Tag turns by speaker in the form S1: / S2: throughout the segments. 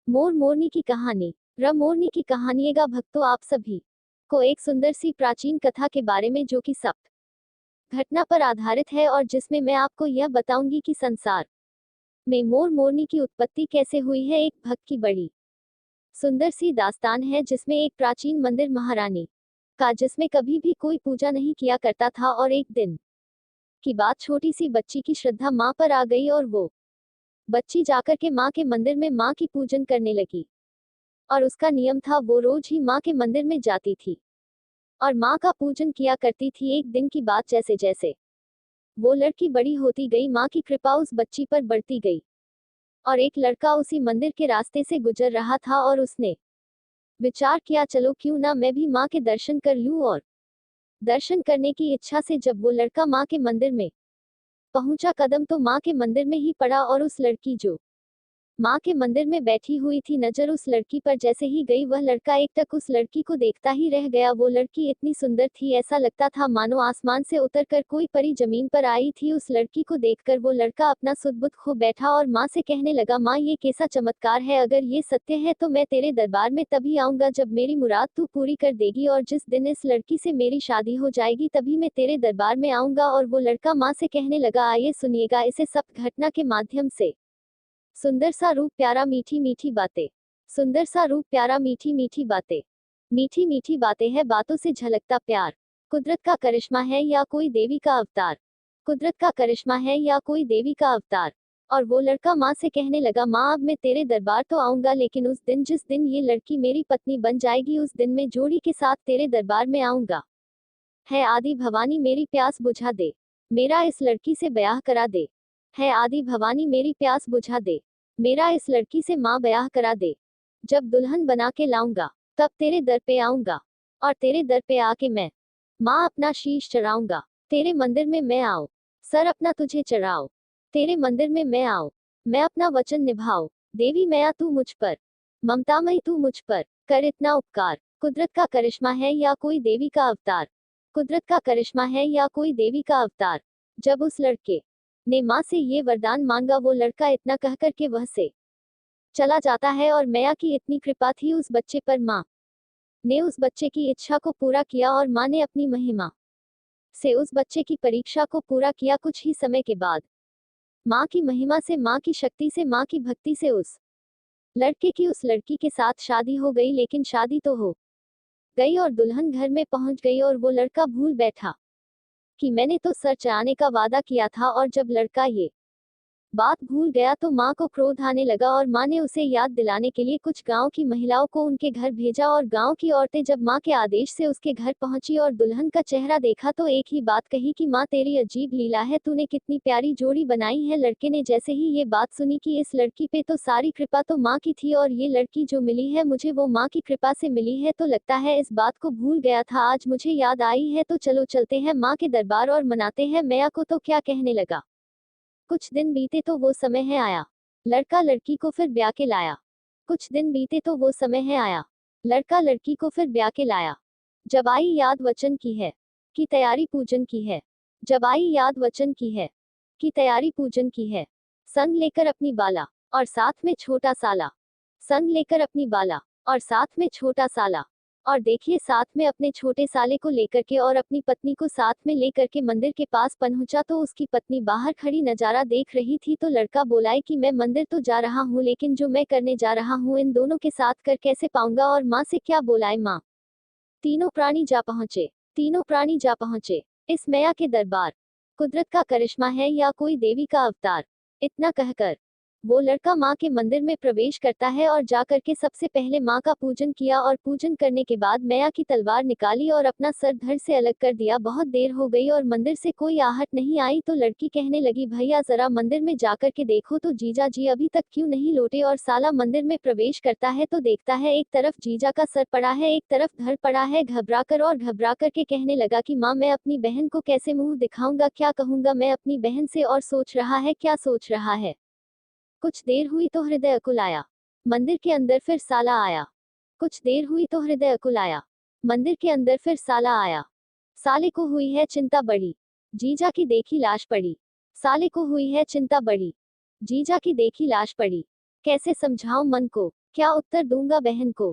S1: मोर मोरनी की कहानी। मोरनी की कहानिएगा भक्तों, आप सभी को एक सुंदर सी प्राचीन कथा के बारे में, जो कि सत्य घटना पर आधारित है और जिसमें मैं आपको यह बताऊंगी कि संसार में मोर मोरनी की उत्पत्ति कैसे हुई है। एक भक्त की बड़ी सुंदर सी दास्तान है, जिसमें एक प्राचीन मंदिर महारानी का, जिसमें कभी भी कोई पूजा नहीं किया करता था, और एक दिन की बात छोटी सी बच्ची की श्रद्धा माँ पर आ गई और वो बच्ची जाकर के माँ के मंदिर में माँ की पूजन करने लगी। और उसका नियम था, वो रोज ही माँ के मंदिर में जाती थी और माँ का पूजन किया करती थी। एक दिन की बात, जैसे जैसे वो लड़की बड़ी होती गई, माँ की कृपा उस बच्ची पर बढ़ती गई। और एक लड़का उसी मंदिर के रास्ते से गुजर रहा था और उसने विचार किया, चलो क्यों ना मैं भी माँ के दर्शन कर लूं। और दर्शन करने की इच्छा से जब वो लड़का माँ के मंदिर में पहुंचा, कदम तो माँ के मंदिर में ही पड़ा, और उस लड़की जो माँ के मंदिर में बैठी हुई थी, नजर उस लड़की पर जैसे ही गई, वह लड़का एकटक उस लड़की को देखता ही रह गया। वो लड़की इतनी सुंदर थी, ऐसा लगता था मानो आसमान से उतरकर कोई परी जमीन पर आई थी। उस लड़की को देखकर वो लड़का अपना सुध-बुध खो बैठा और माँ से कहने लगा, माँ ये कैसा चमत्कार है, अगर ये सत्य है तो मैं तेरे दरबार में तभी आऊंगा जब मेरी मुराद तू पूरी कर देगी, और जिस दिन इस लड़की से मेरी शादी हो जाएगी तभी मैं तेरे दरबार में आऊंगा। और वो लड़का माँ से कहने लगा, आइए सुनिएगा इसे सप्त घटना के माध्यम से। सुंदर सा रूप प्यारा, मीठी मीठी बातें। सुंदर सा रूप प्यारा, मीठी मीठी बातें। मीठी मीठी बातें है, बातों से झलकता प्यार। कुदरत का करिश्मा है या कोई देवी का अवतार। कुदरत का करिश्मा है या कोई देवी का अवतार। और वो लड़का माँ से कहने लगा, माँ अब मैं तेरे दरबार तो आऊंगा, लेकिन उस दिन जिस दिन ये लड़की मेरी पत्नी बन जाएगी, उस दिन मैं जोड़ी के साथ तेरे दरबार में आऊंगा। है आदि भवानी मेरी प्यास बुझा दे, मेरा इस लड़की से ब्याह करा दे। है आदि भवानी मेरी प्यास बुझा दे, मेरा इस लड़की से माँ ब्याह करा दे। जब दुल्हन बना के लाऊंगा तब तेरे दर पे आऊंगा, और तेरे दर पे आके मैं माँ अपना शीश चढ़ाऊंगा। तेरे मंदिर में मैं आऊं, सर अपना तुझे चढ़ाओ। तेरे मंदिर में मैं आऊं, मैं अपना वचन निभाओ। देवी मैया तू मुझ पर, ममतामयी तू मुझ पर, कर इतना उपकार। कुदरत का करिश्मा है या कोई देवी का अवतार। कुदरत का करिश्मा है या कोई देवी का अवतार। जब उस लड़के ने माँ से ये वरदान मांगा, वो लड़का इतना कह कर के वह से चला जाता है, और मैया की इतनी कृपा थी उस बच्चे पर, माँ ने उस बच्चे की इच्छा को पूरा किया और माँ ने अपनी महिमा से उस बच्चे की परीक्षा को पूरा किया। कुछ ही समय के बाद माँ की महिमा से, माँ की शक्ति से, माँ की भक्ति से उस लड़के की उस लड़की के साथ शादी हो गई। लेकिन शादी तो हो गई और दुल्हन घर में पहुंच गई, और वो लड़का भूल बैठा कि मैंने तो सर चढ़ाने का वादा किया था। और जब लड़का ये बात भूल गया तो माँ को क्रोध आने लगा, और माँ ने उसे याद दिलाने के लिए कुछ गांव की महिलाओं को उनके घर भेजा। और गांव की औरतें जब माँ के आदेश से उसके घर पहुंची और दुल्हन का चेहरा देखा, तो एक ही बात कही कि माँ तेरी अजीब लीला है, तूने कितनी प्यारी जोड़ी बनाई है। लड़के ने जैसे ही ये बात सुनी कि इस लड़की पे तो सारी कृपा तो माँ की थी, और ये लड़की जो मिली है मुझे वो माँ की कृपा से मिली है, तो लगता है इस बात को भूल गया था, आज मुझे याद आई है, तो चलो चलते हैं माँ के दरबार और मनाते हैं मैया को। तो क्या कहने लगा। कुछ दिन बीते तो वो समय है आया, लड़का लड़की को फिर ब्याह के लाया। कुछ दिन बीते तो वो समय है आया, लड़का लड़की को फिर ब्याह के लाया। जब आई याद वचन की है कि तैयारी पूजन की है। जब आई याद वचन की है कि तैयारी पूजन की है। संग लेकर अपनी बाला और साथ में छोटा साला। संग लेकर अपनी बाला और साथ में छोटा साला। और देखिए साथ में अपने छोटे साले को लेकर के और अपनी पत्नी को साथ में लेकर के मंदिर के पास पहुंचा, तो उसकी पत्नी बाहर खड़ी नजारा देख रही थी। तो लड़का बोला कि मैं मंदिर तो जा रहा हूँ, लेकिन जो मैं करने जा रहा हूँ इन दोनों के साथ कर कैसे पाऊंगा, और माँ से क्या बोलाए। माँ तीनों प्राणी जा पहुंचे, तीनों प्राणी जा पहुंचे इस मैया के दरबार। कुदरत का करिश्मा है या कोई देवी का अवतार। इतना कहकर वो लड़का माँ के मंदिर में प्रवेश करता है और जाकर के सबसे पहले माँ का पूजन किया, और पूजन करने के बाद मैया की तलवार निकाली और अपना सर धड़ से अलग कर दिया। बहुत देर हो गई और मंदिर से कोई आहट नहीं आई, तो लड़की कहने लगी, भैया जरा मंदिर में जाकर के देखो तो जीजा जी अभी तक क्यों नहीं लौटे। और साला मंदिर में प्रवेश करता है तो देखता है एक तरफ जीजा का सर पड़ा है, एक तरफ धड़ पड़ा है। घबरा कर के कहने लगा कि माँ मैं अपनी बहन को कैसे मुंह दिखाऊंगा, क्या कहूंगा मैं अपनी बहन से। और सोच रहा है क्या सोच रहा है। कुछ देर हुई तो हृदय अकुल आया, मंदिर के अंदर फिर साला आया। कुछ देर हुई तो हृदय अकुल आया, मंदिर के अंदर फिर साला आया। साले को हुई है चिंता बड़ी, जीजा की देखी लाश पड़ी। साले को हुई है चिंता बड़ी, जीजा की देखी लाश पड़ी। कैसे समझाऊं मन को, क्या उत्तर दूंगा बहन को,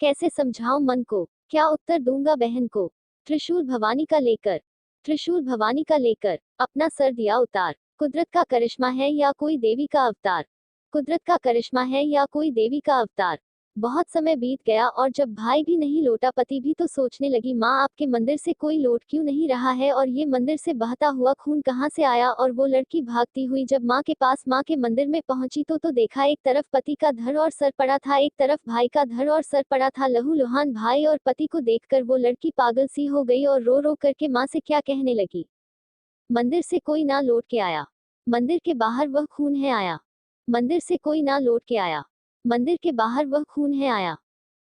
S1: कैसे समझाऊं मन को, क्या उत्तर दूंगा बहन को। त्रिशूल भवानी का लेकर, त्रिशूल भवानी का लेकर अपना सर दिया उतार। कुदरत का करिश्मा है या कोई देवी का अवतार, कुदरत का करिश्मा है या कोई देवी का अवतार। बहुत समय बीत गया और जब भाई भी नहीं लौटा, पति भी, तो सोचने लगी माँ आपके मंदिर से कोई लौट क्यों नहीं रहा है, और ये मंदिर से बहता हुआ खून कहाँ से आया। और वो लड़की भागती हुई जब माँ के पास, माँ के मंदिर में पहुंची तो देखा एक तरफ पति का धड़ और सर पड़ा था, एक तरफ भाई का धड़ और सर पड़ा था। लहूलुहान भाई और पति को देखकर वो लड़की पागल सी हो गई और रो रो करके माँ से क्या कहने लगी, मंदिर से कोई ना लौट के आया, मंदिर के बाहर वह खून है आया, मंदिर से कोई ना लौट के आया, मंदिर के बाहर वह खून है आया।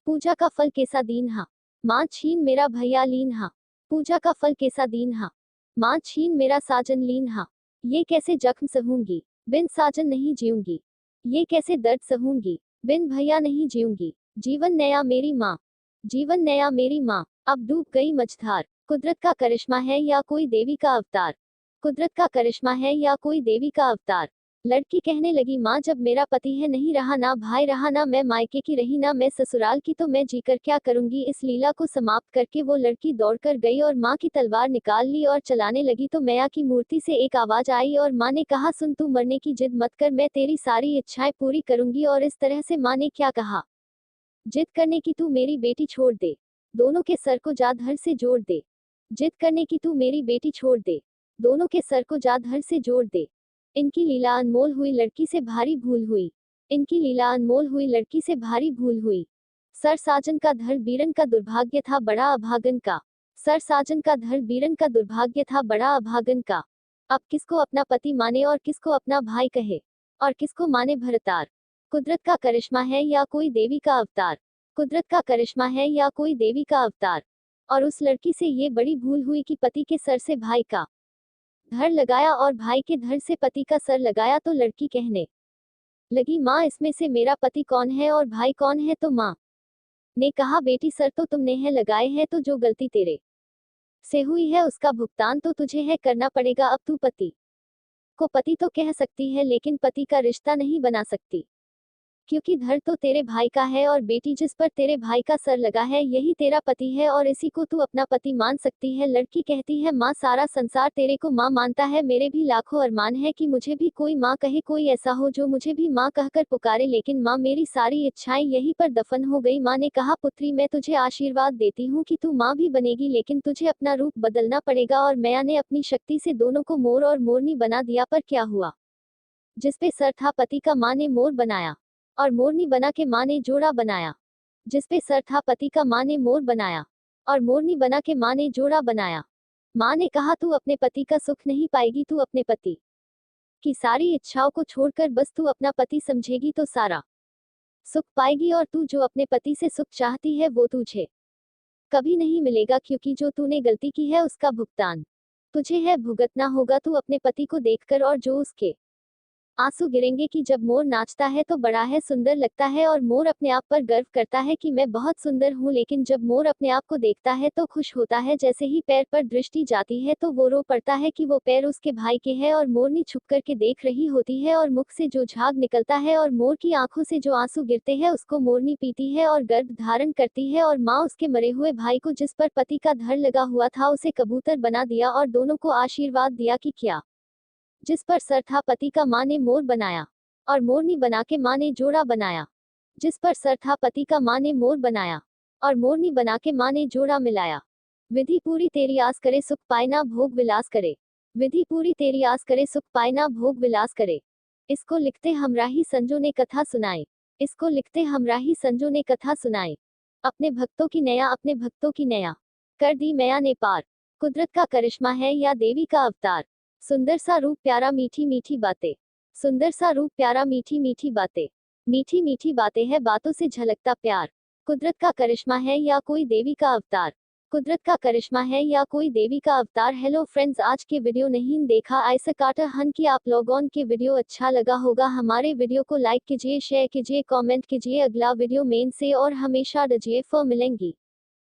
S1: पूजा का फल कैसा दीन हा, माँ छीन मेरा भैया लीन हा। पूजा का फल कैसा दीन हा, माँ छीन मेरा साजन लीन हा। ये कैसे जख्म सहूंगी, बिन साजन नहीं जीऊंगी। ये कैसे दर्द सहूंगी, बिन भैया नहीं जीऊंगी। जीवन नया मेरी माँ, जीवन नया मेरी माँ, अब डूब गई मझधार। कुदरत का करिश्मा है या कोई देवी का अवतार, कुदरत का करिश्मा है या कोई देवी का अवतार। लड़की कहने लगी माँ जब मेरा पति है नहीं रहा, ना भाई रहा, ना मैं मायके की रही, ना मैं ससुराल की, तो मैं जीकर क्या करूंगी। इस लीला को समाप्त करके वो लड़की दौड़कर गई और माँ की तलवार निकाल ली और चलाने लगी तो मैया की मूर्ति से एक आवाज आई और माँ ने कहा सुन तू मरने की जिद मत कर, मैं तेरी सारी इच्छाएं पूरी करूंगी। और इस तरह से माँ ने क्या कहा, जिद करने की तू मेरी बेटी छोड़ दे, दोनों के सर को जा धड़ से जोड़ दे। जिद करने की तू मेरी बेटी छोड़ दे, दोनों के सर को जा धड़ से जोड़ दे। इनकी लीला अनमोल हुई, लड़की से भारी भूल हुई। इनकी लीला अनमोल हुई, लड़की से भारी भूल हुई। सर साजन का धड़ बीरन का दुर्भाग्य था बड़ा अभागन का, सर साजन का धड़ बीरन का दुर्भाग्य था बड़ा अभागन का। अब किसको अपना पति माने और किसको अपना भाई कहे, और किसको माने भरतार। कुदरत का करिश्मा है या कोई देवी का अवतार, कुदरत का करिश्मा है या कोई देवी का अवतार। और उस लड़की से ये बड़ी भूल हुई कि पति के सर से भाई का धड़ लगाया और भाई के धड़ से पति का सर लगाया। तो लड़की कहने लगी माँ इसमें से मेरा पति कौन है और भाई कौन है। तो माँ ने कहा बेटी सर तो तुमने है लगाए हैं, तो जो गलती तेरे से हुई है उसका भुगतान तो तुझे है करना पड़ेगा। अब तू पति को पति तो कह सकती है लेकिन पति का रिश्ता नहीं बना सकती, क्योंकि धड़ तो तेरे भाई का है और बेटी जिस पर तेरे भाई का सर लगा है यही तेरा पति है और इसी को तू अपना पति मान सकती है। लड़की कहती है माँ सारा संसार तेरे को माँ मानता है, मेरे भी लाखों अरमान है कि मुझे भी कोई माँ कहे, कोई ऐसा हो जो मुझे भी माँ कहकर पुकारे, लेकिन माँ मेरी सारी इच्छाएं यहीं पर दफन हो गई। माँ ने कहा पुत्री मैं तुझे आशीर्वाद देती हूँ कि तू माँ भी बनेगी, लेकिन तुझे अपना रूप बदलना पड़ेगा। और मैया ने अपनी शक्ति से दोनों को मोर और मोरनी बना दिया। पर क्या हुआ, जिसपे सर था पति का माँ ने मोर बनाया और मोरनी बना के माँ ने जोड़ा बनाया। जिसपे सर था पति का माँ ने मोर बनाया और मोरनी बना के माँ ने जोड़ा बनाया। माँ ने कहा तू अपने पति का सुख नहीं पाएगी, तू अपने पति की सारी इच्छाओं को छोड़कर बस तू अपना पति समझेगी तो सारा सुख पाएगी। और तू जो अपने पति से सुख चाहती है वो तुझे कभी नहीं मिलेगा, क्योंकि जो तूने गलती की है उसका भुगतान तुझे है भुगतना होगा। तू अपने पति को देखकर और जो उसके आंसू गिरेंगे कि जब मोर नाचता है तो बड़ा है सुंदर लगता है और मोर अपने आप पर गर्व करता है कि मैं बहुत सुंदर हूँ, लेकिन जब मोर अपने आप को देखता है तो खुश होता है। जैसे ही पैर पर दृष्टि जाती है तो वो रो पड़ता है कि वो पैर उसके भाई के हैं और मोरनी छुप करके देख रही होती है और मुख से जो झाग निकलता है और मोर की आंखों से जो आंसू गिरते हैं उसको मोरनी पीती है और गर्भ धारण करती है। और माँ उसके मरे हुए भाई को जिस पर पति का धड़ लगा हुआ था उसे कबूतर बना दिया और दोनों को आशीर्वाद दिया कि क्या, जिस पर सर था पति का माँ ने मोर बनाया और मोरनी बना के माँ ने जोड़ा बनाया। जिस पर सर था पति का माँ ने मोर बनाया और मोरनी बना के माँ ने जोड़ा मिलाया। विधि पूरी तेरी आस करे सुख पाए ना भोग विलास करे, विधि पूरी तेरी आस करे सुख पाए ना भोग विलास करे। इसको लिखते हमराही संजो ने कथा सुनाए, इसको लिखते हमराही संजो ने कथा सुनाए। अपने भक्तों की नया, अपने भक्तों की नया कर दी मैया ने पार। कुदरत का करिश्मा है या देवी का अवतार। सुंदर सा रूप प्यारा मीठी मीठी बातें, सुंदर सा रूप प्यारा मीठी मीठी बातें, मीठी मीठी बातें है बातों से झलकता प्यार। कुदरत का करिश्मा है या कोई देवी का अवतार, कुदरत का करिश्मा है या कोई देवी का अवतार। हेलो फ्रेंड्स, आज के वीडियो नहीं देखा ऐसा काटा हन कि आप लोगों के वीडियो अच्छा लगा होगा। हमारे वीडियो को लाइक कीजिए, शेयर कीजिए, कमेंट कीजिए। अगला वीडियो मेन से और हमेशा रजिए। फिर मिलेंगी।